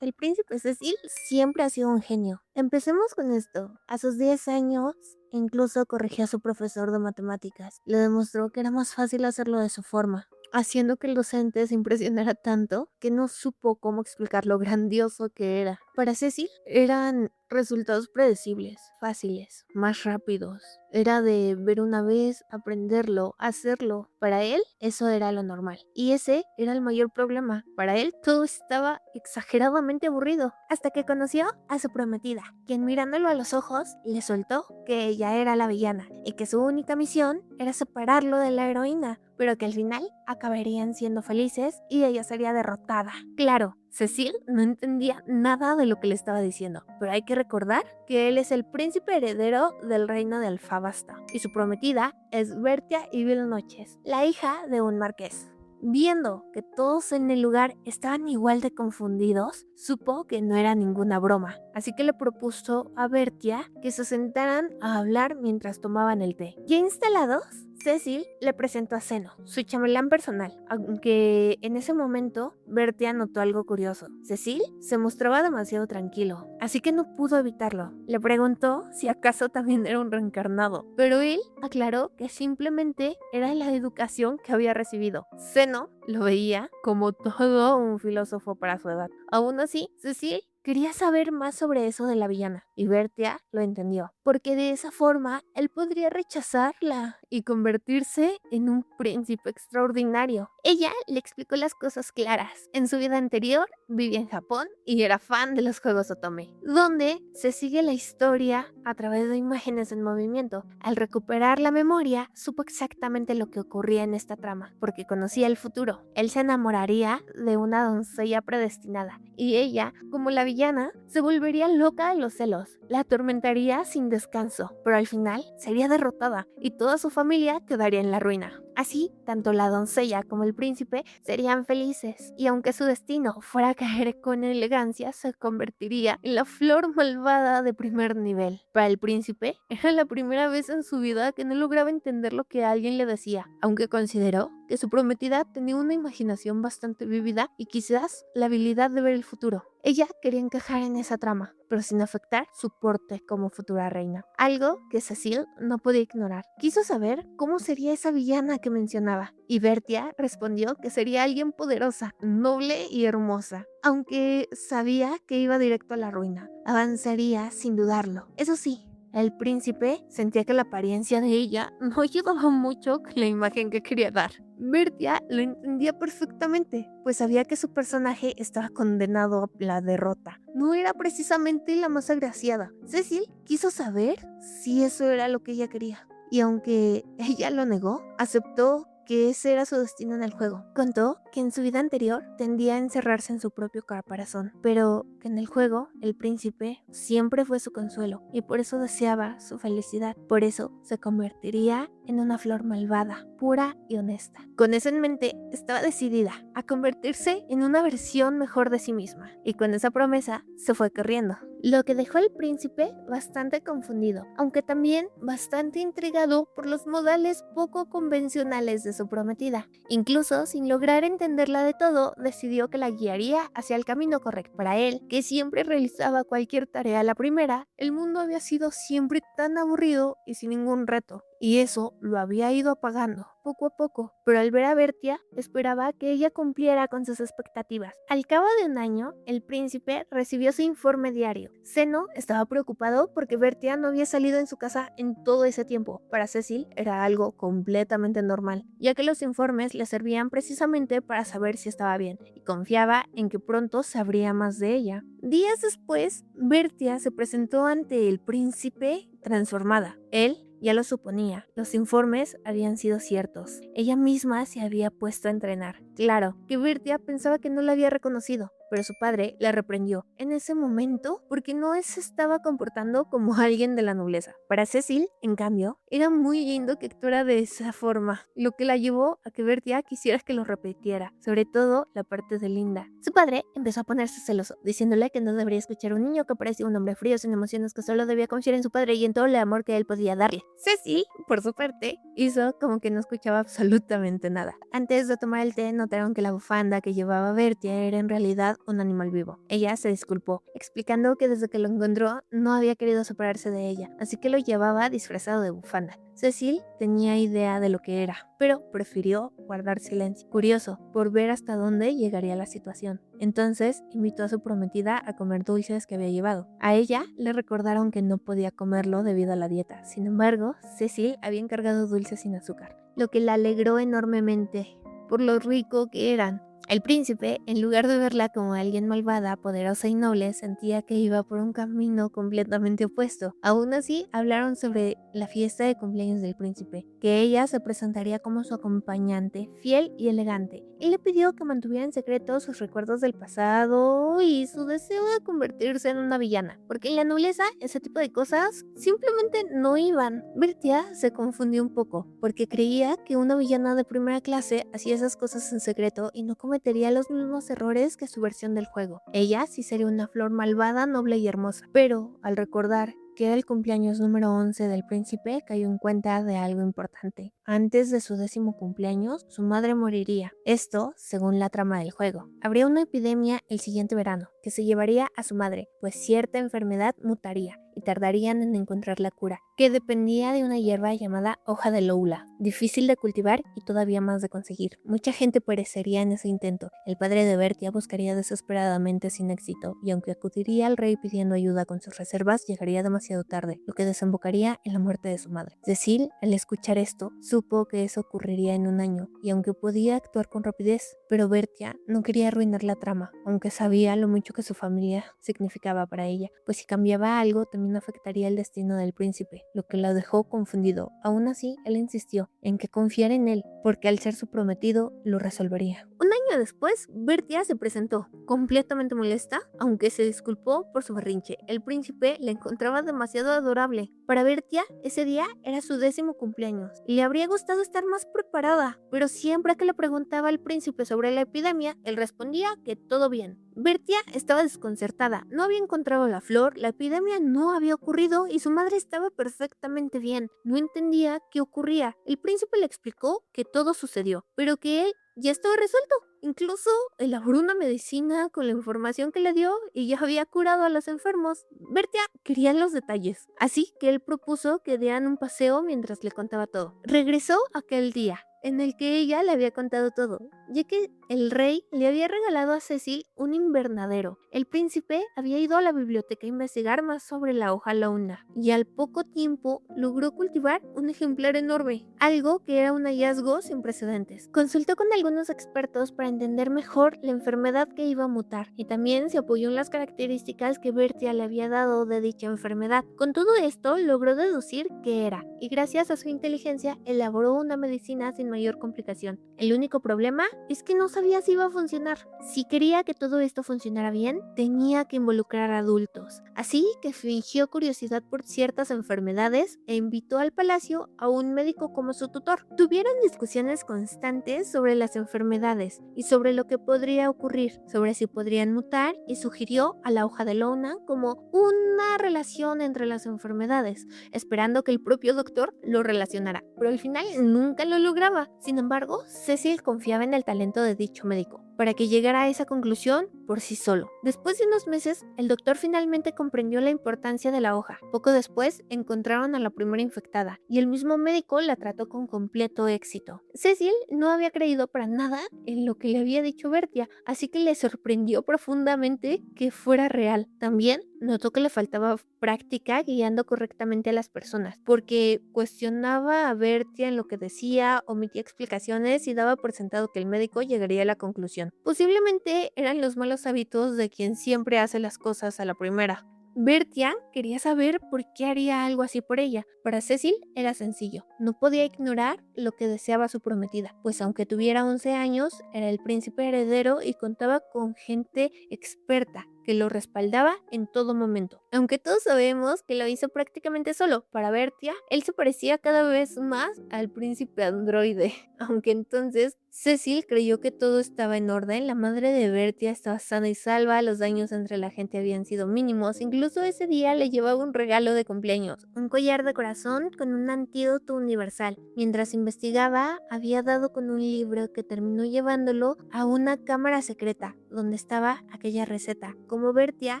El príncipe Cecil siempre ha sido un genio. Empecemos con esto. A sus 10 años, incluso corrigió a su profesor de matemáticas. Le demostró que era más fácil hacerlo de su forma, haciendo que el docente se impresionara tanto que no supo cómo explicar lo grandioso que era. Para Cecil eran resultados predecibles, fáciles, más rápidos. Era de ver una vez, aprenderlo, hacerlo. Para él, eso era lo normal. Y ese era el mayor problema. Para él, todo estaba exageradamente aburrido. Hasta que conoció a su prometida, quien mirándolo a los ojos, le soltó que ella era la villana y que su única misión era separarlo de la heroína, pero que al final acabarían siendo felices y ella sería derrotada. Claro, Cecil no entendía nada de lo que le estaba diciendo, pero hay que recordar que él es el príncipe heredero del reino de Alfabasta y su prometida es Bertia Evil Noches, la hija de un marqués. Viendo que todos en el lugar estaban igual de confundidos, supo que no era ninguna broma, así que le propuso a Bertia que se sentaran a hablar mientras tomaban el té. Ya instalados, Cecil le presentó a Zeno, su chamelán personal, aunque en ese momento Bertia notó algo curioso. Cecil se mostraba demasiado tranquilo, así que no pudo evitarlo. Le preguntó si acaso también era un reencarnado, pero él aclaró que simplemente era la educación que había recibido. Zeno lo veía como todo un filósofo para su edad. Aún así, Cecil quería saber más sobre eso de la villana, y Bertia lo entendió, porque de esa forma él podría rechazarla y convertirse en un príncipe extraordinario. Ella le explicó las cosas claras. En su vida anterior vivía en Japón y era fan de los juegos Otome, donde se sigue la historia a través de imágenes en movimiento. Al recuperar la memoria, supo exactamente lo que ocurría en esta trama, porque conocía el futuro. Él se enamoraría de una doncella predestinada, y ella, como la villana, se volvería loca de los celos, la atormentaría sin descanso, pero al final sería derrotada y toda su familia quedaría en la ruina. Así, tanto la doncella como el príncipe serían felices, y aunque su destino fuera a caer con elegancia, se convertiría en la flor malvada de primer nivel. Para el príncipe, era la primera vez en su vida que no lograba entender lo que alguien le decía, aunque consideró que su prometida tenía una imaginación bastante vívida y quizás la habilidad de ver el futuro. Ella quería encajar en esa trama, pero sin afectar su porte como futura reina, algo que Cecil no podía ignorar. Quiso saber cómo sería esa villana que mencionaba, y Bertia respondió que sería alguien poderosa, noble y hermosa, aunque sabía que iba directo a la ruina. Avanzaría sin dudarlo. Eso sí, el príncipe sentía que la apariencia de ella no ayudaba mucho con la imagen que quería dar. Bertia lo entendía perfectamente, pues sabía que su personaje estaba condenado a la derrota. No era precisamente la más agraciada. Cecil quiso saber si eso era lo que ella quería. Y aunque ella lo negó, aceptó que ese era su destino en el juego. Contó que en su vida anterior tendía a encerrarse en su propio caparazón, pero que en el juego el príncipe siempre fue su consuelo y por eso deseaba su felicidad. Por eso se convertiría en una flor malvada, pura y honesta. Con eso en mente, estaba decidida a convertirse en una versión mejor de sí misma, y con esa promesa se fue corriendo, lo que dejó al príncipe bastante confundido, aunque también bastante intrigado por los modales poco convencionales de su prometida. Incluso sin lograr entenderla de todo, decidió que la guiaría hacia el camino correcto. Para él, que siempre realizaba cualquier tarea a la primera, el mundo había sido siempre tan aburrido y sin ningún reto, y eso lo había ido apagando poco a poco, pero al ver a Bertia, esperaba que ella cumpliera con sus expectativas. Al cabo de un año, el príncipe recibió su informe diario. Zeno estaba preocupado porque Bertia no había salido en su casa en todo ese tiempo. Para Cecil era algo completamente normal, ya que los informes le servían precisamente para saber si estaba bien, y confiaba en que pronto sabría más de ella. Días después, Bertia se presentó ante el príncipe transformada. Él ya lo suponía, los informes habían sido ciertos. Ella misma se había puesto a entrenar. Claro, que Bertia pensaba que no la había reconocido, pero su padre la reprendió en ese momento porque no se estaba comportando como alguien de la nobleza. Para Cecil, en cambio, Era muy lindo que actuara de esa forma, lo que la llevó a que Bertia quisiera que lo repitiera, sobre todo la parte de Linda. Su padre empezó a ponerse celoso, diciéndole que no debería escuchar a un niño que parecía un hombre frío sin emociones, que solo debía confiar en su padre y en todo el amor que él podía darle. Ceci, por su parte, hizo como que no escuchaba absolutamente nada. Antes de tomar el té, notaron que la bufanda que llevaba Bertia era en realidad un animal vivo. Ella se disculpó, explicando que desde que lo encontró no había querido separarse de ella, así que lo llevaba disfrazado de bufanda. Cecil tenía idea de lo que era, pero prefirió guardar silencio, curioso por ver hasta dónde llegaría la situación. Entonces invitó a su prometida a comer dulces que había llevado. A ella le recordaron que no podía comerlo debido a la dieta. Sin embargo, Cecil había encargado dulces sin azúcar, lo que la alegró enormemente por lo rico que eran. El príncipe, en lugar de verla como alguien malvada, poderosa y noble, sentía que iba por un camino completamente opuesto. Aún así, hablaron sobre la fiesta de cumpleaños del príncipe, que ella se presentaría como su acompañante, fiel y elegante, y le pidió que mantuviera en secreto sus recuerdos del pasado y su deseo de convertirse en una villana, porque en la nobleza ese tipo de cosas simplemente no iban. Bertia se confundió un poco, porque creía que una villana de primera clase hacía esas cosas en secreto y no cometería los mismos errores que su versión del juego. Ella sí sería una flor malvada, noble y hermosa, pero al recordar que era el cumpleaños número 11 del príncipe, cayó en cuenta de algo importante. Antes de su 10º cumpleaños, su madre moriría. Esto, según la trama del juego. Habría una epidemia el siguiente verano, que se llevaría a su madre, pues cierta enfermedad mutaría y tardarían en encontrar la cura, que dependía de una hierba llamada hoja de loula, difícil de cultivar y todavía más de conseguir. Mucha gente perecería en ese intento. El padre de Bertia buscaría desesperadamente sin éxito, y aunque acudiría al rey pidiendo ayuda con sus reservas, llegaría demasiado tarde, lo que desembocaría en la muerte de su madre. Cecil, al escuchar esto, supo que eso ocurriría en un año, y aunque podía actuar con rapidez, pero Bertia no quería arruinar la trama, aunque sabía lo mucho que su familia significaba para ella, pues si cambiaba algo también afectaría el destino del príncipe, lo que lo dejó confundido. Aún así, él insistió en que confiara en él, porque al ser su prometido, lo resolvería. Un año después, Bertia se presentó, completamente molesta, aunque se disculpó por su berrinche. El príncipe la encontraba demasiado adorable. Para Bertia, ese día era su 10º cumpleaños, y le habría gustado estar más preparada, pero siempre que le preguntaba al príncipe sobre la epidemia, él respondía que todo bien. Bertia estaba desconcertada, no había encontrado la flor, la epidemia no había ocurrido y su madre estaba perfectamente bien. No entendía qué ocurría. El príncipe le explicó que todo sucedió, pero que él ya estaba resuelto. Incluso elaboró una medicina con la información que le dio y ya había curado a los enfermos. Bertia quería los detalles, así que él propuso que dieran un paseo mientras le contaba todo. Regresó aquel día en el que ella le había contado todo, ya que el rey le había regalado a Cecil un invernadero. El príncipe había ido a la biblioteca a investigar más sobre la hoja launa y al poco tiempo logró cultivar un ejemplar enorme, algo que era un hallazgo sin precedentes. Consultó con algunos expertos para entender mejor la enfermedad que iba a mutar y también se apoyó en las características que Bertia le había dado de dicha enfermedad. Con todo esto logró deducir qué era y gracias a su inteligencia elaboró una medicina sin mayor complicación. El único problema es que no sabía si iba a funcionar. Si quería que todo esto funcionara bien, tenía que involucrar a adultos. Así que fingió curiosidad por ciertas enfermedades e invitó al palacio a un médico como su tutor. Tuvieron discusiones constantes sobre las enfermedades y sobre lo que podría ocurrir, sobre si podrían mutar, y sugirió a la hoja de lona como una relación entre las enfermedades, esperando que el propio doctor lo relacionara, pero al final nunca lo lograba. Sin embargo, Cecil confiaba en el talento de dicho médico para que llegara a esa conclusión por sí solo. Después de unos meses, el doctor finalmente comprendió la importancia de la hoja. Poco después, encontraron a la primera infectada y el mismo médico la trató con completo éxito. Cecil no había creído para nada en lo que le había dicho Bertia, así que le sorprendió profundamente que fuera real. También notó que le faltaba práctica guiando correctamente a las personas, porque cuestionaba a Bertia en lo que decía, omitía explicaciones y daba por sentado que el médico llegaría a la conclusión. Posiblemente eran los malos hábitos de quien siempre hace las cosas a la primera. Bertia quería saber por qué haría algo así por ella. Para Cecil era sencillo. No podía ignorar lo que deseaba su prometida, pues aunque tuviera 11 años, era el príncipe heredero y contaba con gente experta que lo respaldaba en todo momento. Aunque todos sabemos que lo hizo prácticamente solo para Bertia, él se parecía cada vez más al príncipe androide. Aunque entonces Cecil creyó que todo estaba en orden, la madre de Bertia estaba sana y salva, los daños entre la gente habían sido mínimos, incluso ese día le llevaba un regalo de cumpleaños, un collar de corazón con un antídoto universal. Mientras investigaba, había dado con un libro que terminó llevándolo a una cámara secreta, donde estaba aquella receta. Como Bertia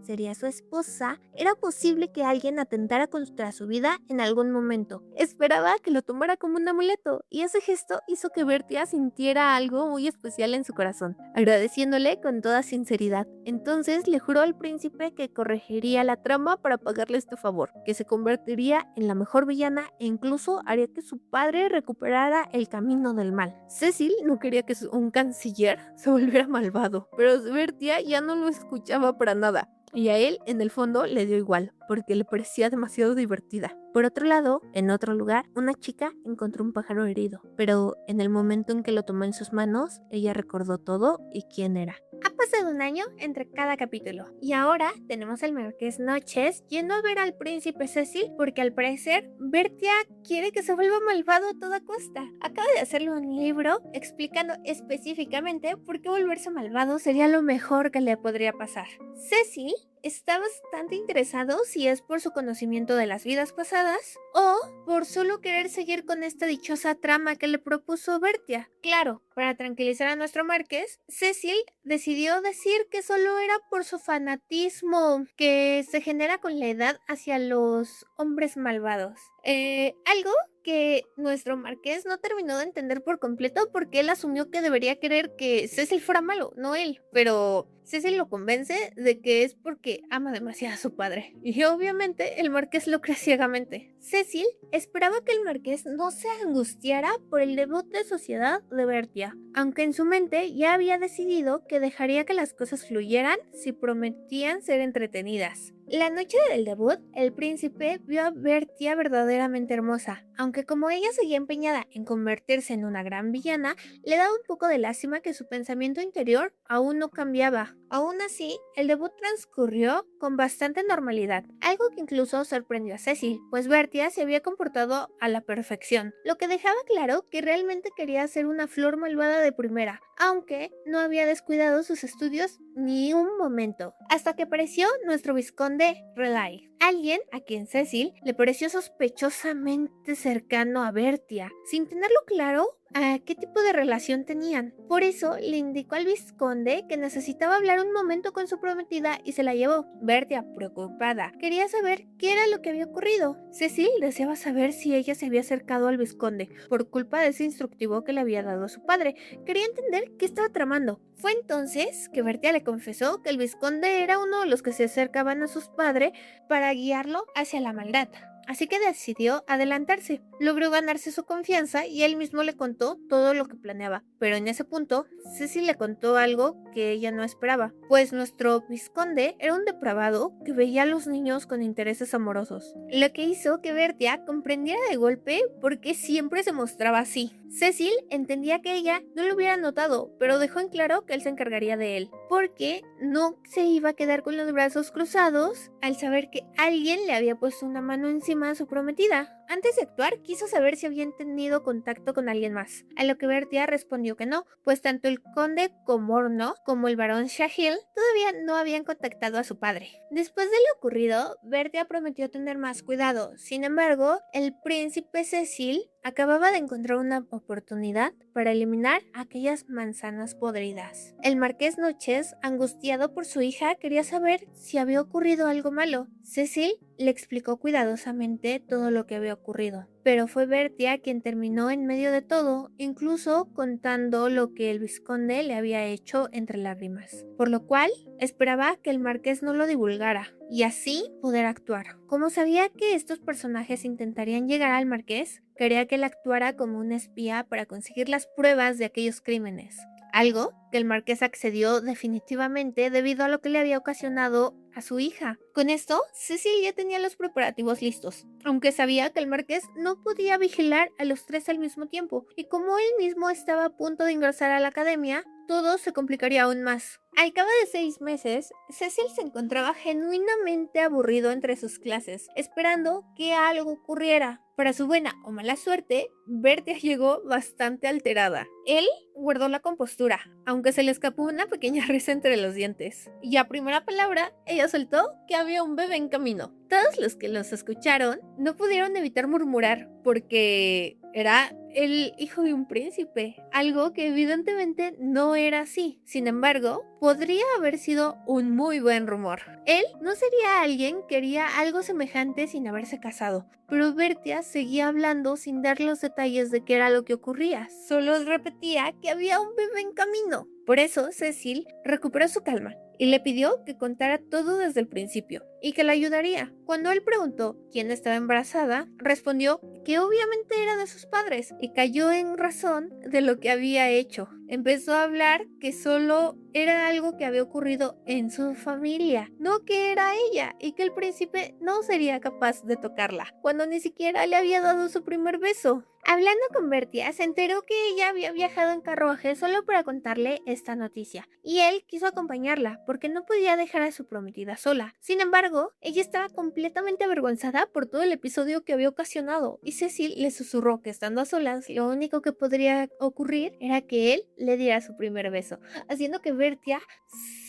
sería su esposa, era posible que alguien atentara contra su vida en algún momento. Esperaba que lo tomara como un amuleto, y ese gesto hizo que Bertia sintiera algo muy especial en su corazón, agradeciéndole con toda sinceridad. Entonces le juró al príncipe que corregiría la trama para pagarle este favor, que se convertiría en la mejor villana e incluso haría que su padre recuperara el camino del mal. Cecil no quería que un canciller se volviera malvado, pero Bertia ya no lo escuchaba para nada. Y a él, en el fondo, le dio igual, porque le parecía demasiado divertida. Por otro lado, en otro lugar, una chica encontró un pájaro herido, pero en el momento en que lo tomó en sus manos, ella recordó todo y quién era. Ha pasado un año entre cada capítulo, y ahora tenemos al Marqués Noches yendo a ver al príncipe Cecil, porque al parecer Bertia quiere que se vuelva malvado a toda costa. Acaba de hacerle un libro explicando específicamente por qué volverse malvado sería lo mejor que le podría pasar. Cecil está bastante interesado si es por su conocimiento de las vidas pasadas o por solo querer seguir con esta dichosa trama que le propuso Bertia. Claro, para tranquilizar a nuestro Marqués, Cecil decidió decir que solo era por su fanatismo que se genera con la edad hacia los hombres malvados. Algo que nuestro Marqués no terminó de entender por completo porque él asumió que debería querer que Cecil fuera malo, no él. Pero Cecil lo convence de que es porque ama demasiado a su padre. Y obviamente el Marqués lo cree ciegamente. Cecil esperaba que el Marqués no se angustiara por el debut de sociedad de Bertia, aunque en su mente ya había decidido que dejaría que las cosas fluyeran si prometían ser entretenidas. La noche del debut, el príncipe vio a Bertia verdaderamente hermosa, aunque como ella seguía empeñada en convertirse en una gran villana, le daba un poco de lástima que su pensamiento interior aún no cambiaba. Aún así, el debut transcurrió con bastante normalidad, algo que incluso sorprendió a Cecil, pues Bertia se había comportado a la perfección, lo que dejaba claro que realmente quería ser una flor malvada de primera, aunque no había descuidado sus estudios ni un momento, hasta que apareció nuestro vizconde Relay, alguien a quien Cecil le pareció sospechosamente cercano a Bertia, sin tenerlo claro a qué tipo de relación tenían. Por eso le indicó al vizconde que necesitaba hablar un momento con su prometida y se la llevó. Bertia, preocupada, quería saber qué era lo que había ocurrido. Cecil deseaba saber si ella se había acercado al vizconde por culpa de ese instructivo que le había dado a su padre. Quería entender qué estaba tramando. Fue entonces que Bertia le confesó que el vizconde era uno de los que se acercaban a sus padres para guiarlo hacia la maldad. Así que decidió adelantarse. Logró ganarse su confianza y él mismo le contó todo lo que planeaba. Pero en ese punto, Cecil le contó algo que ella no esperaba, pues nuestro vizconde era un depravado que veía a los niños con intereses amorosos, lo que hizo que Bertia comprendiera de golpe por qué siempre se mostraba así. Cecil entendía que ella no lo hubiera notado, pero dejó en claro que él se encargaría de él, porque no se iba a quedar con los brazos cruzados al saber que alguien le había puesto una mano encima a su prometida. Antes de actuar, quiso saber si habían tenido contacto con alguien más, a lo que Bertia respondió que no, pues tanto el conde Comorno como el barón Shahil todavía no habían contactado a su padre. Después de lo ocurrido, Bertia prometió tener más cuidado. Sin embargo, el príncipe Cecil acababa de encontrar una oportunidad para eliminar aquellas manzanas podridas. El Marqués Noches, angustiado por su hija, quería saber si había ocurrido algo malo. Cecil le explicó cuidadosamente todo lo que había ocurrido, pero fue Bertia quien terminó en medio de todo, incluso contando lo que el vizconde le había hecho entre lágrimas, por lo cual esperaba que el marqués no lo divulgara y así poder actuar. Como sabía que estos personajes intentarían llegar al marqués, quería que él actuara como un espía para conseguir las pruebas de aquellos crímenes, algo que el marqués accedió definitivamente debido a lo que le había ocasionado a su hija. Con esto, Cecil ya tenía los preparativos listos, aunque sabía que el marqués no podía vigilar a los tres al mismo tiempo, y como él mismo estaba a punto de ingresar a la academia, todo se complicaría aún más. Al cabo de 6 meses, Cecil se encontraba genuinamente aburrido entre sus clases, esperando que algo ocurriera. Para su buena o mala suerte, Bertie llegó bastante alterada. Él guardó la compostura, aunque se le escapó una pequeña risa entre los dientes. Y a primera palabra, ella soltó que había un bebé en camino. Todos los que los escucharon no pudieron evitar murmurar, porque era el hijo de un príncipe, algo que evidentemente no era así. Sin embargo, podría haber sido un muy buen rumor. Él no sería alguien que haría algo semejante sin haberse casado, pero Bertia seguía hablando sin dar los detalles de qué era lo que ocurría, solo repetía que había un bebé en camino. Por eso Cecil recuperó su calma y le pidió que contara todo desde el principio y que la ayudaría. Cuando él preguntó quién estaba embarazada, respondió que obviamente era de sus padres y cayó en razón de lo que había hecho. Empezó a hablar que solo era algo que había ocurrido en su familia, no que era ella, y que el príncipe no sería capaz de tocarla, cuando ni siquiera le había dado su primer beso. Hablando con Bertia, se enteró que ella había viajado en carruaje solo para contarle esta noticia, y él quiso acompañarla porque no podía dejar a su prometida sola. Sin embargo, ella estaba completamente avergonzada por todo el episodio que había ocasionado, y Cecil le susurró que estando a solas, lo único que podría ocurrir era que él le diera su primer beso, haciendo que Bertia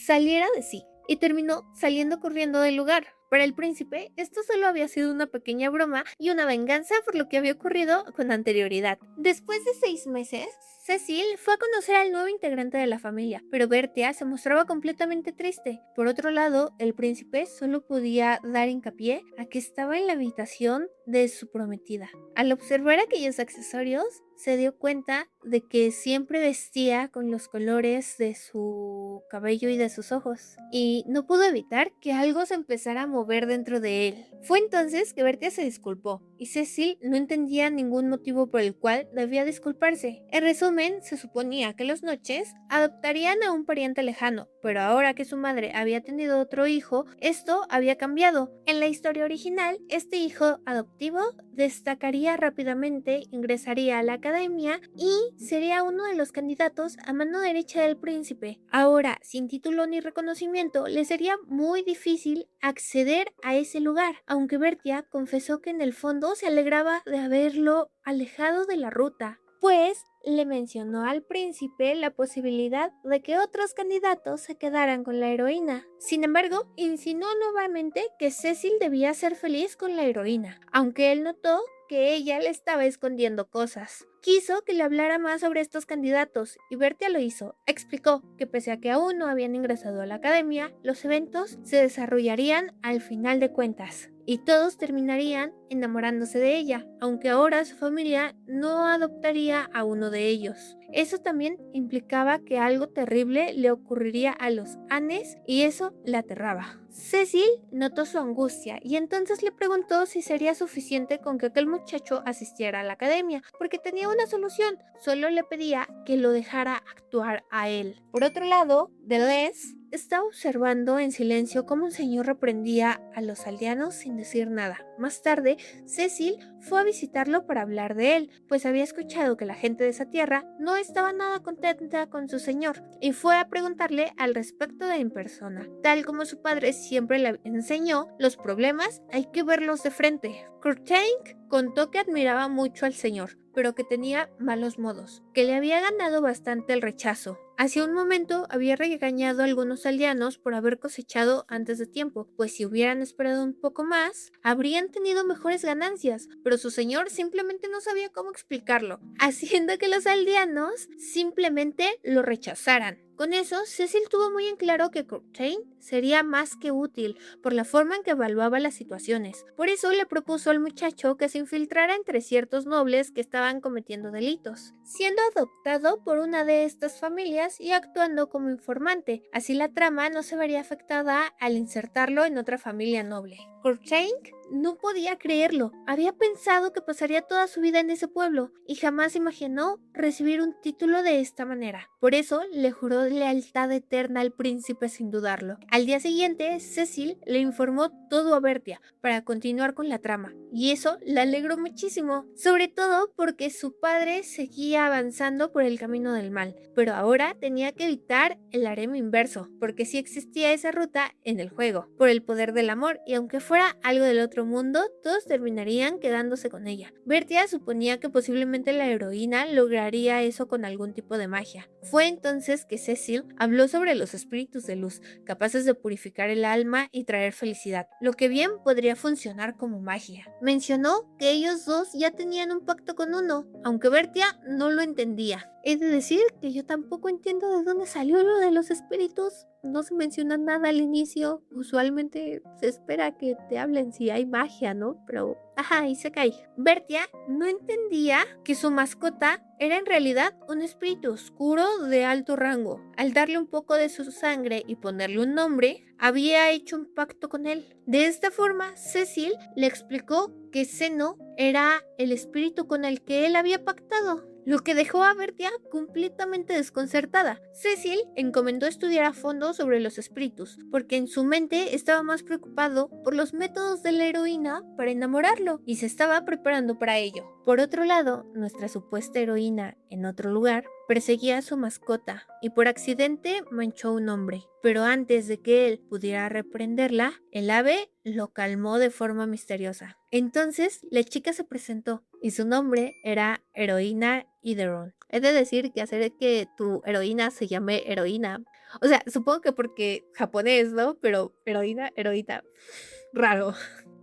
saliera de sí y terminó saliendo corriendo del lugar. Para el príncipe, esto solo había sido una pequeña broma y una venganza por lo que había ocurrido con anterioridad. Después de 6 meses, Cecil fue a conocer al nuevo integrante de la familia, pero Bertia se mostraba completamente triste. Por otro lado, el príncipe solo podía dar hincapié a que estaba en la habitación de su prometida. Al observar aquellos accesorios, se dio cuenta de que siempre vestía con los colores de su cabello y de sus ojos, y no pudo evitar que algo se empezara a mover dentro de él. Fue entonces que Bertia se disculpó, y Cecil no entendía ningún motivo por el cual debía disculparse. En resumen, se suponía que las noches adoptarían a un pariente lejano, pero ahora que su madre había tenido otro hijo, esto había cambiado. En la historia original, este hijo adoptivo destacaría rápidamente, ingresaría a la academia y sería uno de los candidatos a mano derecha del príncipe. Ahora, sin título ni reconocimiento, le sería muy difícil acceder a ese lugar, aunque Bertia confesó que en el fondo se alegraba de haberlo alejado de la ruta, pues le mencionó al príncipe la posibilidad de que otros candidatos se quedaran con la heroína. Sin embargo, insinuó nuevamente que Cecil debía ser feliz con la heroína, aunque él notó que ella le estaba escondiendo cosas. Quiso que le hablara más sobre estos candidatos y Bertia lo hizo. Explicó que pese a que aún no habían ingresado a la academia, los eventos se desarrollarían al final de cuentas y todos terminarían enamorándose de ella, aunque ahora su familia no adoptaría a uno de ellos. Eso también implicaba que algo terrible le ocurriría a los Annes y eso la aterraba. Cecil notó su angustia y entonces le preguntó si sería suficiente con que aquel muchacho asistiera a la academia, porque tenía una solución, solo le pedía que lo dejara actuar a él. Por otro lado, Deleuze estaba observando en silencio cómo un señor reprendía a los aldeanos sin decir nada. Más tarde, Cecil fue a visitarlo para hablar de él, pues había escuchado que la gente de esa tierra no estaba nada contenta con su señor, y fue a preguntarle al respecto en persona. Tal como su padre siempre le enseñó, los problemas hay que verlos de frente. Cruikshank contó que admiraba mucho al señor, pero que tenía malos modos, que le había ganado bastante el rechazo. Hacia un momento había regañado a algunos aldeanos por haber cosechado antes de tiempo, pues si hubieran esperado un poco más, habrían tenido mejores ganancias, pero su señor simplemente no sabía cómo explicarlo, haciendo que los aldeanos simplemente lo rechazaran. Con eso, Cecil tuvo muy en claro que Cruikshank sería más que útil por la forma en que evaluaba las situaciones. Por eso le propuso al muchacho que se infiltrara entre ciertos nobles que estaban cometiendo delitos, siendo adoptado por una de estas familias y actuando como informante. Así la trama no se vería afectada al insertarlo en otra familia noble. Cruikshank no podía creerlo. Había pensado que pasaría toda su vida en ese pueblo y jamás imaginó recibir un título de esta manera. Por eso le juró lealtad eterna al príncipe sin dudarlo. Al día siguiente, Cecil le informó todo a Bertia para continuar con la trama y eso la alegró muchísimo, sobre todo porque su padre seguía avanzando por el camino del mal, pero ahora tenía que evitar el harem inverso, porque sí existía esa ruta en el juego, por el poder del amor, y aunque fuera algo del otro mundo, todos terminarían quedándose con ella. Bertia suponía que posiblemente la heroína lograría eso con algún tipo de magia. Fue entonces que Cecil habló sobre los espíritus de luz, capaces de purificar el alma y traer felicidad, lo que bien podría funcionar como magia. Mencionó que ellos dos ya tenían un pacto con uno, aunque Bertia no lo entendía. He de decir que yo tampoco entiendo de dónde salió lo de los espíritus. No se menciona nada al inicio. Usualmente se espera que te hablen si hay magia, ¿no? Pero, ajá, y se cae. Bertia no entendía que su mascota era en realidad un espíritu oscuro de alto rango. Al darle un poco de su sangre y ponerle un nombre, había hecho un pacto con él. De esta forma, Cecil le explicó que Zeno era el espíritu con el que él había pactado, lo que dejó a Bertia completamente desconcertada. Cecil encomendó estudiar a fondo sobre los espíritus, porque en su mente estaba más preocupado por los métodos de la heroína para enamorarlo, y se estaba preparando para ello. Por otro lado, nuestra supuesta heroína, en otro lugar, perseguía a su mascota y por accidente manchó a un hombre. Pero antes de que él pudiera reprenderla, el ave lo calmó de forma misteriosa. Entonces la chica se presentó y su nombre era Heroína Ideron. He de decir que hacer que tu heroína se llame heroína, o sea, supongo que porque japonés, ¿no? Pero heroína, raro.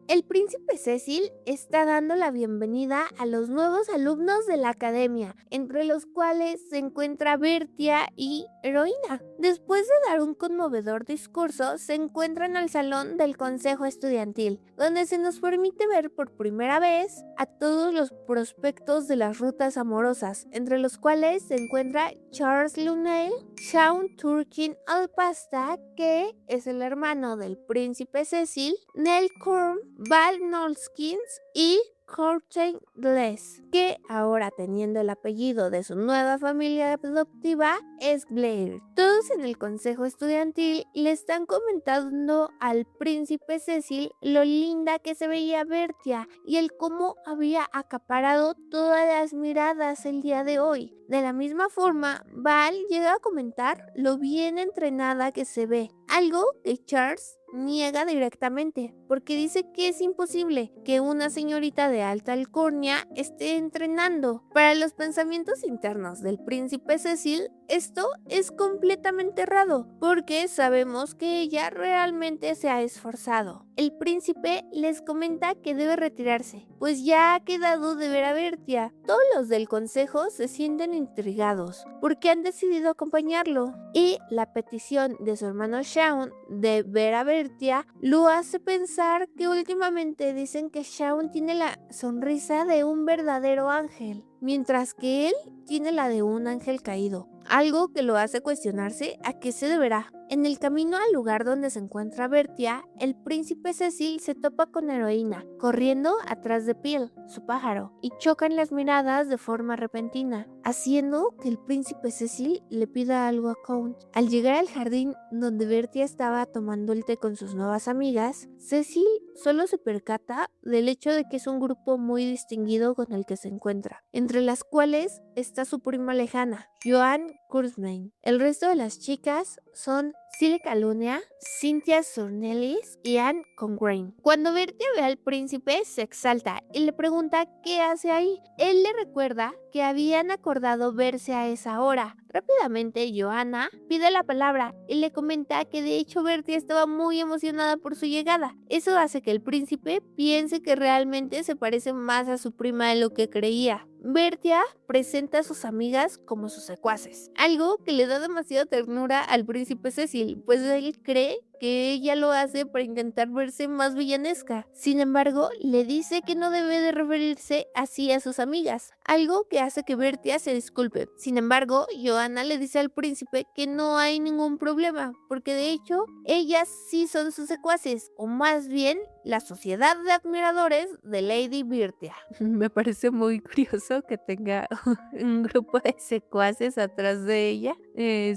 El príncipe Cecil está dando la bienvenida a los nuevos alumnos de la academia, entre los cuales se encuentra Bertia y Heroína. Después de dar un conmovedor discurso, se encuentran al salón del consejo estudiantil, donde se nos permite ver por primera vez a todos los prospectos de las rutas amorosas, entre los cuales se encuentra Charles Lunel, Shaun Turkin Alpasta, que es el hermano del príncipe Cecil, Nell Curm, Val Nolskins y Courtney Glass, que ahora teniendo el apellido de su nueva familia adoptiva es Blair. Todos en el consejo estudiantil le están comentando al príncipe Cecil lo linda que se veía Bertia y el cómo había acaparado todas las miradas el día de hoy. De la misma forma, Val llega a comentar lo bien entrenada que se ve, algo que Charles niega directamente, porque dice que es imposible que una señorita de alta alcurnia esté entrenando. Para los pensamientos internos del príncipe Cecil, esto es completamente errado, porque sabemos que ella realmente se ha esforzado. El príncipe les comenta que debe retirarse, pues ya ha quedado de ver a Bertia. Todos los del consejo se sienten intrigados, porque han decidido acompañarlo, y la petición de su hermano Shaun de ver a Bertia lo hace pensar que últimamente dicen que Shaun tiene la sonrisa de un verdadero ángel, mientras que él tiene la de un ángel caído, algo que lo hace cuestionarse a qué se deberá. En el camino al lugar donde se encuentra Bertia, el príncipe Cecil se topa con Heroína, corriendo atrás de Peel, su pájaro, y chocan las miradas de forma repentina, haciendo que el príncipe Cecil le pida algo a Count. Al llegar al jardín donde Bertia estaba tomando el té con sus nuevas amigas, Cecil solo se percata del hecho de que es un grupo muy distinguido con el que se encuentra, entre las cuales está su prima lejana, Joan Kurzweil. El resto de las chicas son Silica Lunia, Cynthia Sornelis y Anne Congrain. Cuando Bertie ve al príncipe, se exalta y le pregunta qué hace ahí. Él le recuerda que habían acordado verse a esa hora. Rápidamente, Joanna pide la palabra y le comenta que de hecho Bertie estaba muy emocionada por su llegada. Eso hace que el príncipe piense que realmente se parece más a su prima de lo que creía. Bertia presenta a sus amigas como sus secuaces, algo que le da demasiada ternura al príncipe Cecil, pues él cree que ella lo hace para intentar verse más villanesca. Sin embargo, le dice que no debe de referirse así a sus amigas, algo que hace que Bertia se disculpe. Sin embargo, Joanna le dice al príncipe que no hay ningún problema, porque de hecho, ellas sí son sus secuaces, o más bien, la sociedad de admiradores de Lady Bertia. Me parece muy curioso que tenga un grupo de secuaces atrás de ella,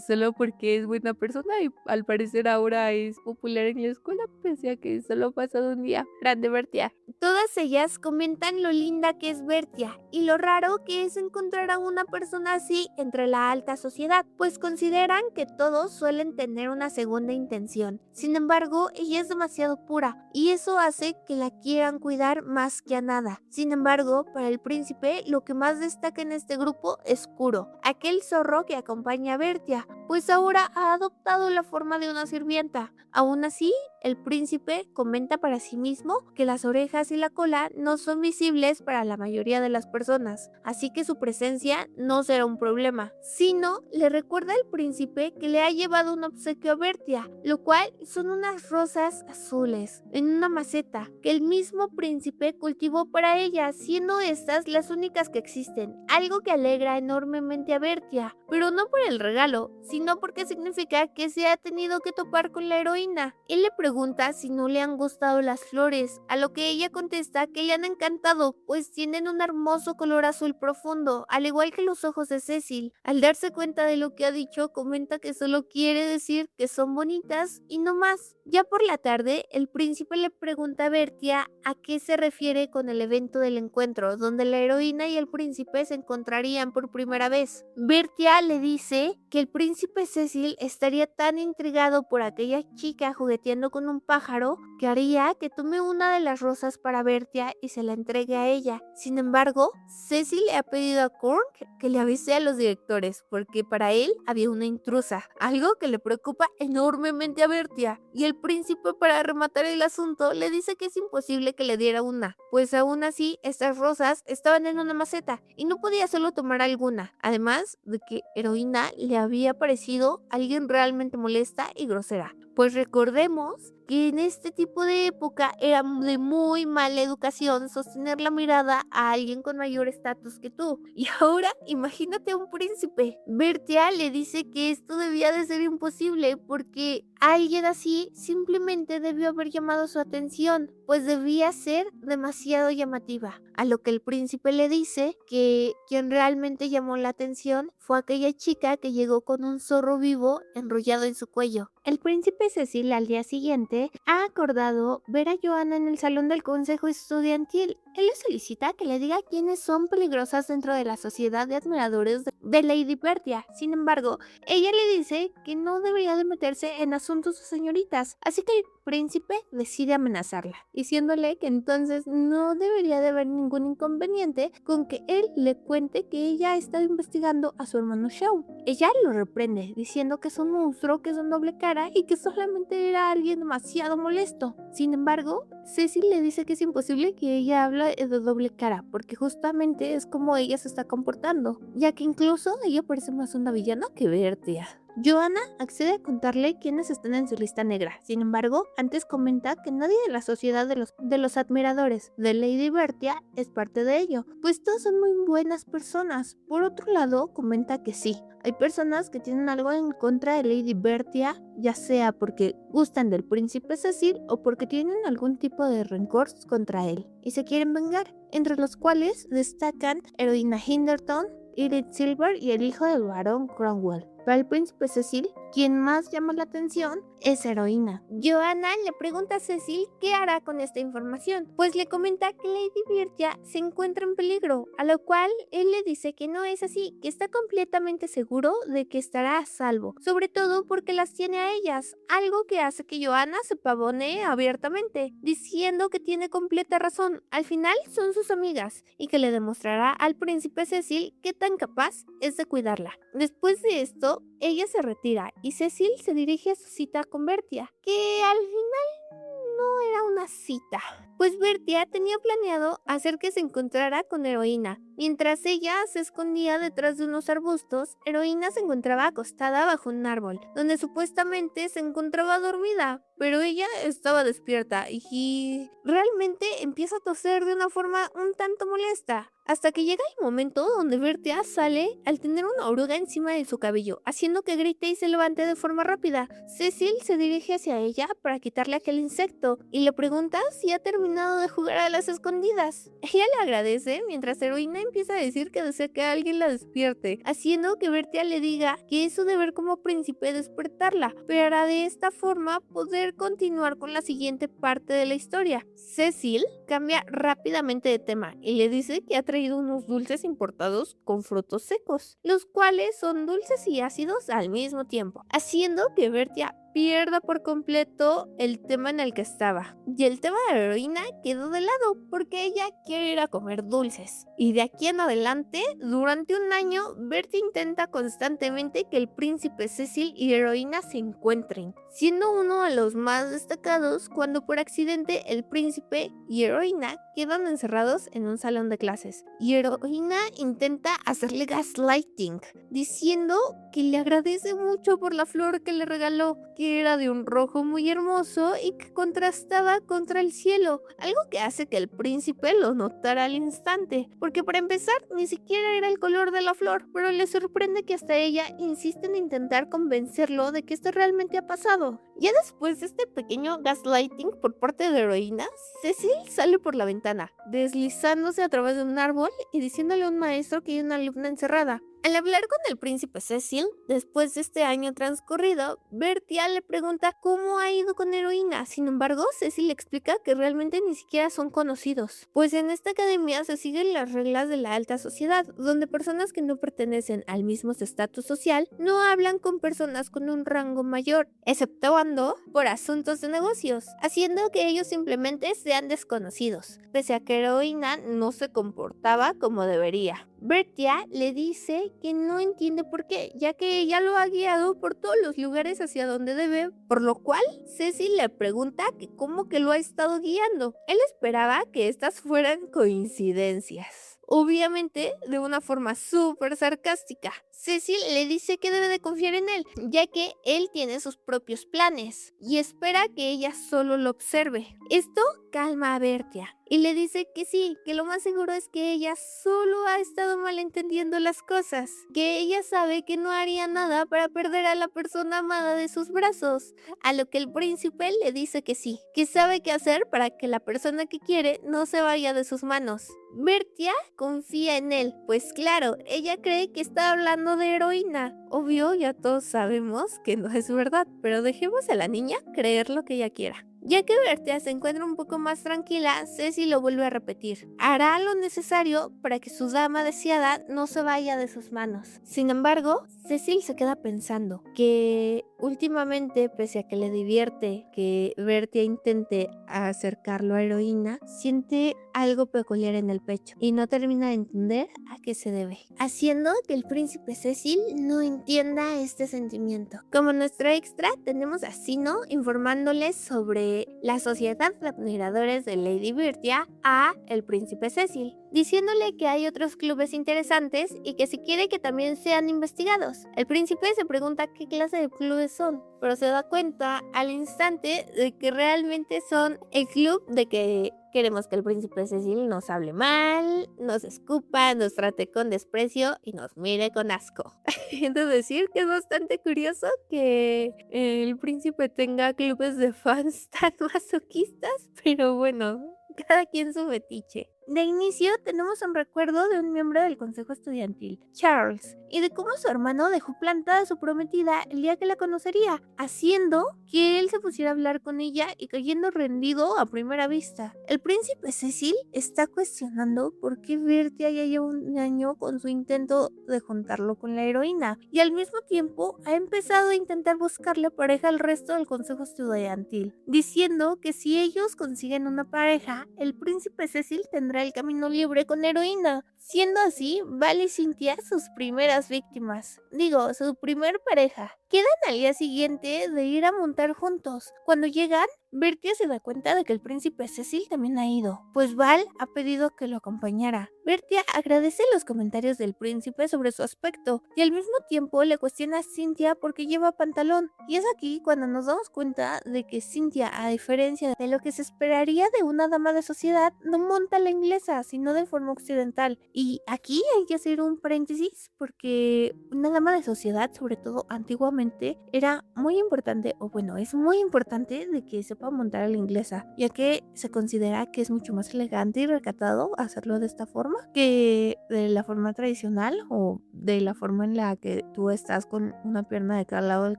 solo porque es buena persona y al parecer ahora es popular en la escuela, pese a que solo ha pasado un día. Grande Bertia. Todas ellas comentan lo linda que es Bertia y lo raro que es encontrar a una persona así entre la alta sociedad, pues consideran que todos suelen tener una segunda intención. Sin embargo, ella es demasiado pura y eso hace que la quieran cuidar más que a nada. Sin embargo, para el príncipe, lo que más destaca en este grupo es Kuro, aquel zorro que acompaña a Bertia, pues ahora ha adoptado la forma de una sirvienta. Aún así, el príncipe comenta para sí mismo que las orejas y la cola no son visibles para la mayoría de las personas, así que su presencia no será un problema, sino le recuerda al príncipe que le ha llevado un obsequio a Bertia, lo cual son unas rosas azules en una maceta que el mismo príncipe cultivó para ella, siendo estas las únicas que existen, algo que alegra enormemente a Bertia, pero no por el regalo, sino porque significa que se ha tenido que topar con la heroína. Él le pregunta si no le han gustado las flores, a lo que ella contesta que le han encantado, pues tienen un hermoso color azul profundo, al igual que los ojos de Cecil. Al darse cuenta de lo que ha dicho, comenta que solo quiere decir que son bonitas y no más. Ya por la tarde, el príncipe le pregunta a Bertia a qué se refiere con el evento del encuentro, donde la heroína y el príncipe se encontrarían por primera vez. Bertia le dice que el príncipe Cecil estaría tan intrigado por aquella chica jugueteando con un pájaro que haría que tome una de las rosas para Bertia y se la entregue a ella. Sin embargo, Cecil le ha pedido a Kurt que le avise a los directores porque para él había una intrusa, algo que le preocupa enormemente a Bertia, y el príncipe, para rematar el asunto, le dice que es imposible que le diera una, pues aún así estas rosas estaban en una maceta y no podía solo tomar alguna, además de que Heroína le había parecido alguien realmente molesta y grosera. Pues recordemos que en este tipo de época era de muy mala educación sostener la mirada a alguien con mayor estatus que tú. Y ahora imagínate a un príncipe. Bertia le dice que esto debía de ser imposible porque alguien así simplemente debió haber llamado su atención, pues debía ser demasiado llamativa. A lo que el príncipe le dice que quien realmente llamó la atención fue aquella chica que llegó con un zorro vivo enrollado en su cuello. El príncipe Cecil al día siguiente ha acordado ver a Joanna en el salón del consejo estudiantil. Él le solicita que le diga quiénes son peligrosas dentro de la sociedad de admiradores de Lady Bertia. Sin embargo, ella le dice que no debería de meterse en asuntos de señoritas, así que el príncipe decide amenazarla, diciéndole que entonces no debería de haber ningún inconveniente con que él le cuente que ella ha estado investigando a su hermano Shaun. Ella lo reprende, diciendo que es un monstruo, que es un doble cara y que solamente era alguien demasiado molesto. Sin embargo, Cecil le dice que es imposible que ella hable de doble cara, porque justamente es como ella se está comportando, ya que incluso ella parece más una villana que Bertia. Joanna accede a contarle quiénes están en su lista negra. Sin embargo, antes comenta que nadie de la sociedad de los admiradores de Lady Bertia es parte de ello, pues todos son muy buenas personas. Por otro lado, comenta que sí, hay personas que tienen algo en contra de Lady Bertia, ya sea porque gustan del príncipe Cecil o porque tienen algún tipo de rencor contra él y se quieren vengar, entre los cuales destacan Heroína Hinderton, Edith Silver y el hijo del barón Cromwell. Para el príncipe Cecil, quien más llama la atención es Heroína. Joanna le pregunta a Cecil qué hará con esta información, pues le comenta que Lady Bertia se encuentra en peligro, a lo cual él le dice que no es así, que está completamente seguro de que estará a salvo, sobre todo porque las tiene a ellas, algo que hace que Joanna se pavonee abiertamente, diciendo que tiene completa razón, al final son sus amigas, y que le demostrará al príncipe Cecil qué tan capaz es de cuidarla. Después de esto, ella se retira y Cecil se dirige a su cita con Bertia, que al final no era una cita, pues Bertia tenía planeado hacer que se encontrara con Heroína. Mientras ella se escondía detrás de unos arbustos, Heroína se encontraba acostada bajo un árbol, donde supuestamente se encontraba dormida, pero ella estaba despierta y realmente empieza a toser de una forma un tanto molesta, hasta que llega el momento donde Bertia sale al tener una oruga encima de su cabello, haciendo que grite y se levante de forma rápida. Cecil se dirige hacia ella para quitarle aquel insecto y le pregunta si ha terminado de jugar a las escondidas. Ella le agradece mientras Heroína empieza a decir que desea que alguien la despierte, haciendo que Bertia le diga que es su deber como príncipe despertarla, para de esta forma poder continuar con la siguiente parte de la historia. Cecil cambia rápidamente de tema y le dice que ha traído unos dulces importados con frutos secos, los cuales son dulces y ácidos al mismo tiempo, haciendo que Bertia pierda por completo el tema en el que estaba. Y el tema de la heroína quedó de lado porque ella quiere ir a comer dulces. Y de aquí en adelante, durante un año, Bertie intenta constantemente que el príncipe Cecil y heroína se encuentren, siendo uno de los más destacados cuando por accidente el príncipe y heroína quedan encerrados en un salón de clases. Y heroína intenta hacerle gaslighting, diciendo que le agradece mucho por la flor que le regaló, que era de un rojo muy hermoso y que contrastaba contra el cielo, algo que hace que el príncipe lo notara al instante, porque para empezar ni siquiera era el color de la flor, pero le sorprende que hasta ella insiste en intentar convencerlo de que esto realmente ha pasado. Ya después de este pequeño gaslighting por parte de heroína, Cecil sale por la ventana, deslizándose a través de un árbol y diciéndole a un maestro que hay una alumna encerrada. Al hablar con el príncipe Cecil, después de este año transcurrido, Bertia le pregunta cómo ha ido con heroína. Sin embargo, Cecil le explica que realmente ni siquiera son conocidos, pues en esta academia se siguen las reglas de la alta sociedad, donde personas que no pertenecen al mismo estatus social no hablan con personas con un rango mayor, exceptuando por asuntos de negocios, haciendo que ellos simplemente sean desconocidos, pese a que heroína no se comportaba como debería. Bertia le dice que no entiende por qué, ya que ella lo ha guiado por todos los lugares hacia donde debe, por lo cual Cecil le pregunta que cómo que lo ha estado guiando. Él esperaba que estas fueran coincidencias, obviamente de una forma súper sarcástica. Cecil le dice que debe de confiar en él, ya que él tiene sus propios planes y espera que ella solo lo observe. Esto calma a Bertia y le dice que sí, que lo más seguro es que ella solo ha estado malentendiendo las cosas, que ella sabe que no haría nada para perder a la persona amada de sus brazos, a lo que el príncipe le dice que sí, que sabe qué hacer para que la persona que quiere no se vaya de sus manos. Bertia confía en él, pues claro, ella cree que está hablando de heroína. Obvio, ya todos sabemos que no es verdad, pero dejemos a la niña creer lo que ella quiera. Ya que Bertia se encuentra un poco más tranquila, Cecil lo vuelve a repetir. Hará lo necesario para que su dama deseada no se vaya de sus manos. Sin embargo, Cecil se queda pensando que últimamente, pese a que le divierte que Bertia intente acercarlo a heroína, siente algo peculiar en el pecho y no termina de entender a qué se debe, haciendo que el príncipe Cecil no entienda este sentimiento. Como nuestra extra, tenemos a Sino informándoles sobre la sociedad de admiradores de Lady Bertia a el príncipe Cecil, diciéndole que hay otros clubes interesantes y que si quiere que también sean investigados. El príncipe se pregunta qué clase de clubes son, pero se da cuenta al instante de que realmente son el club de que queremos que el príncipe Cecil nos hable mal, nos escupa, nos trate con desprecio y nos mire con asco. Es decir, que es bastante curioso que el príncipe tenga clubes de fans tan masoquistas, pero bueno, cada quien su fetiche. De inicio tenemos un recuerdo de un miembro del consejo estudiantil, Charles, y de cómo su hermano dejó plantada a su prometida el día que la conocería, haciendo que él se pusiera a hablar con ella y cayendo rendido a primera vista. El príncipe Cecil está cuestionando por qué Bertia ya lleva un año con su intento de juntarlo con la heroína, y al mismo tiempo ha empezado a intentar buscarle pareja al resto del consejo estudiantil, diciendo que si ellos consiguen una pareja, el príncipe Cecil tendrá el camino libre con heroína, siendo así Val y Cynthia sus primeras víctimas. Digo, su primer pareja. Quedan al día siguiente de ir a montar juntos. Cuando llegan, Bertia se da cuenta de que el príncipe Cecil también ha ido, pues Val ha pedido que lo acompañara. Bertia agradece los comentarios del príncipe sobre su aspecto y al mismo tiempo le cuestiona a Cynthia por qué lleva pantalón. Y es aquí cuando nos damos cuenta de que Cynthia, a diferencia de lo que se esperaría de una dama de sociedad, no monta la inglesa, sino de forma occidental. Y aquí hay que hacer un paréntesis porque una dama de sociedad, sobre todo antiguamente, obviamente era muy importante, o bueno, es muy importante de que sepa montar a la inglesa, ya que se considera que es mucho más elegante y recatado hacerlo de esta forma que de la forma tradicional o de la forma en la que tú estás con una pierna de cada lado del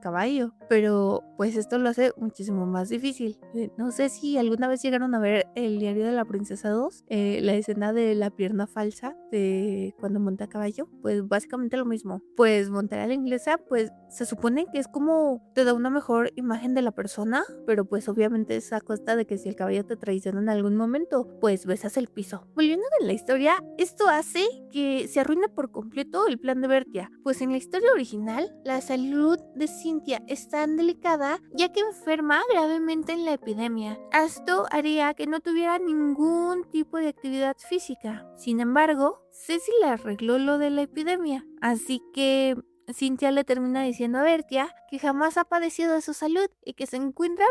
caballo. Pero pues esto lo hace muchísimo más difícil. No sé si alguna vez llegaron a ver el diario de la princesa 2, la escena de la pierna falsa de cuando monta a caballo, pues básicamente lo mismo. Pues montar a la inglesa, pues se supone que es como te da una mejor imagen de la persona, pero pues obviamente es a costa de que si el caballo te traiciona en algún momento, pues besas el piso. Volviendo de la historia, esto hace que se arruine por completo el plan de Bertia, pues en la historia original, la salud de Cynthia es tan delicada ya que enferma gravemente en la epidemia. Esto haría que no tuviera ningún tipo de actividad física. Sin embargo, Ceci le arregló lo de la epidemia, así que Cynthia le termina diciendo a Bertia que jamás ha padecido de su salud y que se encuentra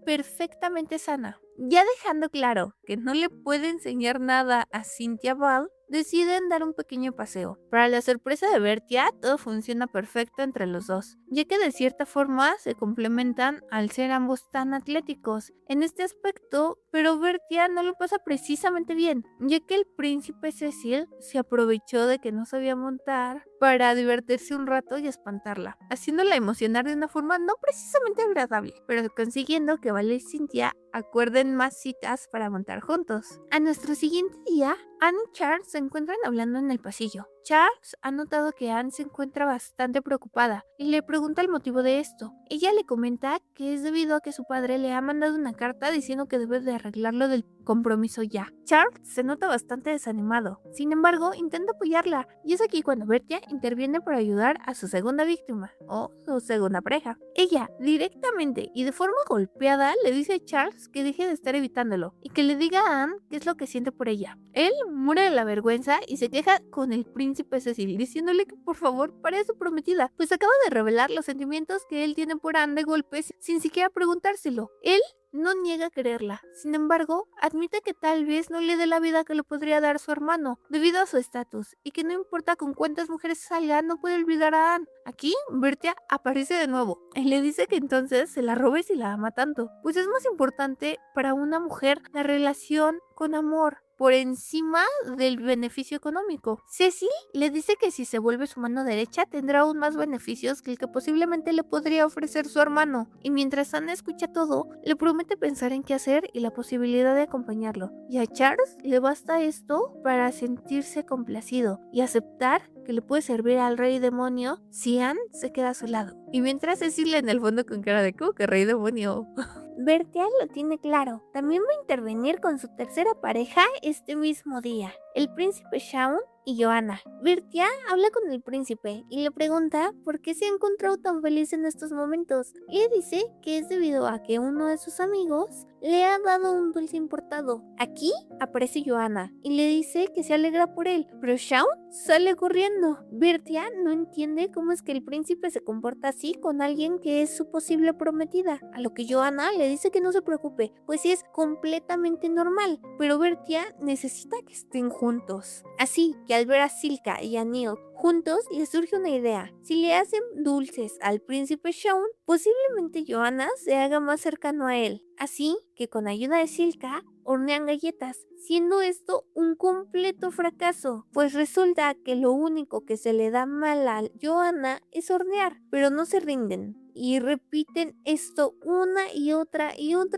perfectamente sana. Ya dejando claro que no le puede enseñar nada a Cynthia Ball, deciden dar un pequeño paseo. Para la sorpresa de Bertia, todo funciona perfecto entre los dos, ya que de cierta forma se complementan al ser ambos tan atléticos en este aspecto, pero Bertia no lo pasa precisamente bien, ya que el príncipe Cecil se aprovechó de que no sabía montar para divertirse un rato y espantarla, haciéndola emocionar de una forma no precisamente agradable, pero consiguiendo que Vale y Cynthia acuerden más citas para montar juntos. A nuestro siguiente día, Anne y Charles se encuentran hablando en el pasillo. Charles ha notado que Anne se encuentra bastante preocupada y le pregunta el motivo de esto. Ella le comenta que es debido a que su padre le ha mandado una carta diciendo que debe de arreglarlo del compromiso ya. Charles se nota bastante desanimado, sin embargo intenta apoyarla y es aquí cuando Bertia interviene para ayudar a su segunda víctima o su segunda pareja. Ella directamente y de forma golpeada le dice a Charles que deje de estar evitándolo y que le diga a Anne qué es lo que siente por ella. Él muere de la vergüenza y se queja con el príncipe Cecil, diciéndole que por favor pare a su prometida, pues acaba de revelar los sentimientos que él tiene por Anne de golpes sin siquiera preguntárselo. Él no niega quererla, sin embargo, admite que tal vez no le dé la vida que le podría dar su hermano, debido a su estatus, y que no importa con cuántas mujeres salga, no puede olvidar a Anne. Aquí, Bertia aparece de nuevo, y le dice que entonces se la robe si la ama tanto, pues es más importante para una mujer la relación con amor por encima del beneficio económico. Cecil le dice que si se vuelve su mano derecha tendrá aún más beneficios que el que posiblemente le podría ofrecer su hermano, y mientras Anne escucha todo, le promete pensar en qué hacer y la posibilidad de acompañarlo, y a Charles le basta esto para sentirse complacido y aceptar que le puede servir al rey demonio si Anne se queda a su lado. Y mientras Cecil en el fondo con cara de ¿cómo que rey demonio? Bertia lo tiene claro. También va a intervenir con su tercera pareja este mismo día, el príncipe Shaun y Joanna. Bertia habla con el príncipe y le pregunta por qué se ha encontrado tan feliz en estos momentos. Le dice que es debido a que uno de sus amigos le ha dado un dulce importado. Aquí aparece Joanna y le dice que se alegra por él, pero Shaun sale corriendo. Bertia no entiende cómo es que el príncipe se comporta así con alguien que es su posible prometida, a lo que Joanna le dice que no se preocupe, pues sí es completamente normal, pero Bertia necesita que estén juntos. Así que al ver a Silka y a Neil juntos, le surge una idea. Si le hacen dulces al príncipe Shaun, posiblemente Joanna se haga más cercano a él. Así que con ayuda de Silka, hornean galletas, siendo esto un completo fracaso, pues resulta que lo único que se le da mal a Joanna es hornear, pero no se rinden y repiten esto una y otra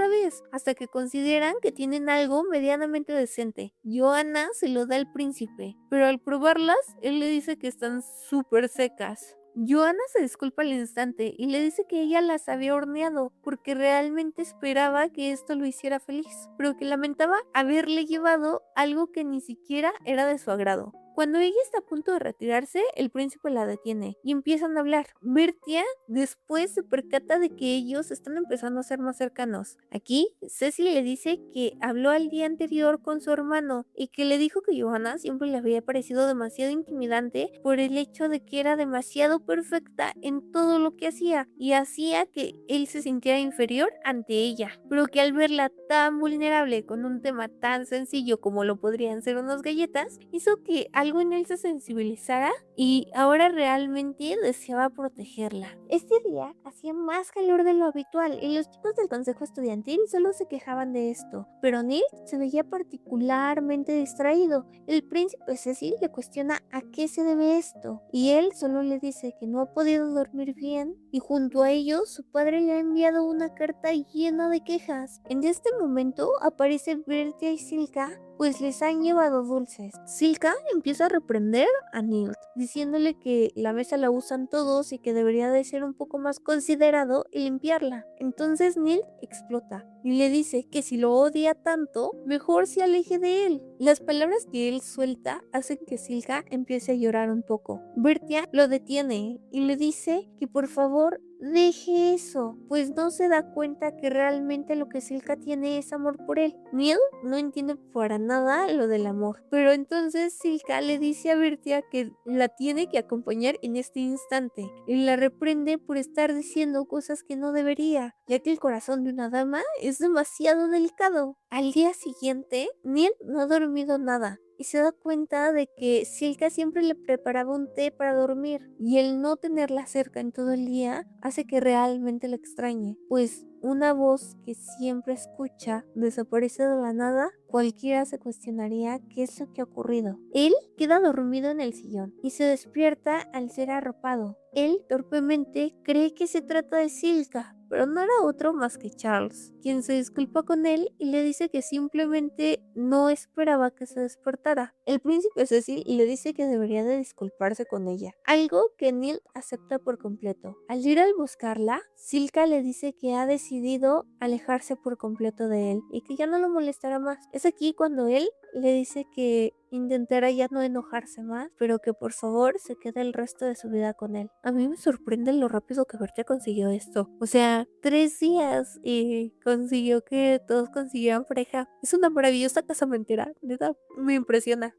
vez hasta que consideran que tienen algo medianamente decente. Joanna se lo da al príncipe, pero al probarlas, él le dice que están súper secas. Joanna se disculpa al instante y le dice que ella las había horneado porque realmente esperaba que esto lo hiciera feliz, pero que lamentaba haberle llevado algo que ni siquiera era de su agrado. Cuando ella está a punto de retirarse, el príncipe la detiene y empiezan a hablar. Bertia después se percata de que ellos están empezando a ser más cercanos. Aquí, Cecil le dice que habló al día anterior con su hermano y que le dijo que Johanna siempre le había parecido demasiado intimidante por el hecho de que era demasiado perfecta en todo lo que hacía y hacía que él se sintiera inferior ante ella, pero que al verla tan vulnerable con un tema tan sencillo como lo podrían ser unas galletas, hizo que algo en él se sensibilizara y ahora realmente deseaba protegerla. Este día hacía más calor de lo habitual y los chicos del consejo estudiantil solo se quejaban de esto, pero Neil se veía particularmente distraído. El príncipe Cecil le cuestiona a qué se debe esto y él solo le dice que no ha podido dormir bien y junto a ello su padre le ha enviado una carta llena de quejas. En este momento aparecen Bertie y Silka, pues les han llevado dulces. Silka empieza a reprender a Newt, diciéndole que la mesa la usan todos y que debería de ser un poco más considerado y limpiarla. Entonces Newt explota y le dice que si lo odia tanto, mejor se aleje de él. Las palabras que él suelta hacen que Silka empiece a llorar un poco. Bertia lo detiene y le dice que por favor deje eso, pues no se da cuenta que realmente lo que Silka tiene es amor por él. Neil no entiende para nada lo del amor, pero entonces Silka le dice a Bertia que la tiene que acompañar en este instante y la reprende por estar diciendo cosas que no debería, ya que el corazón de una dama es demasiado delicado. Al día siguiente, Neil no ha dormido nada y se da cuenta de que Silka siempre le preparaba un té para dormir y el no tenerla cerca en todo el día hace que realmente lo extrañe, pues una voz que siempre escucha desaparece de la nada. Cualquiera se cuestionaría qué es lo que ha ocurrido. Él queda dormido en el sillón y se despierta al ser arropado. Él torpemente cree que se trata de Silka, pero no era otro más que Charles, quien se disculpa con él y le dice que simplemente no esperaba que se despertara. El príncipe Cecil le dice que debería de disculparse con ella, algo que Neil acepta por completo. Al ir a buscarla, Silka le dice que ha decidido alejarse por completo de él y que ya no lo molestará más. Es aquí cuando él le dice que intentará ya no enojarse más, pero que por favor se quede el resto de su vida con él. A mí me sorprende lo rápido que Bertie consiguió esto. O sea, 3 días y consiguió que todos consiguieran pareja. Es una maravillosa casamentera, neta, me impresiona.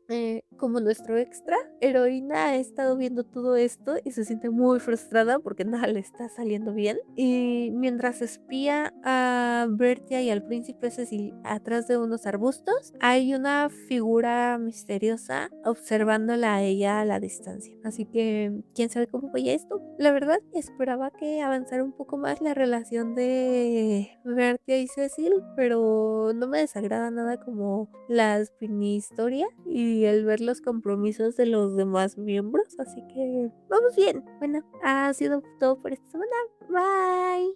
Como nuestro extra, heroína ha estado viendo todo esto y se siente muy frustrada porque nada le está saliendo bien. Y mientras espía a Bertie y al príncipe Cecil atrás de unos arbustos, hay una figura misteriosa observándola a ella a la distancia. Así que, ¿quién sabe cómo fue esto? La verdad, esperaba que avanzara un poco más la relación de Bertie y Cecil, pero no me desagrada nada como las mini historias y el ver los compromisos de los demás miembros. Así que, vamos bien. Bueno, ha sido todo por esta semana. Bye.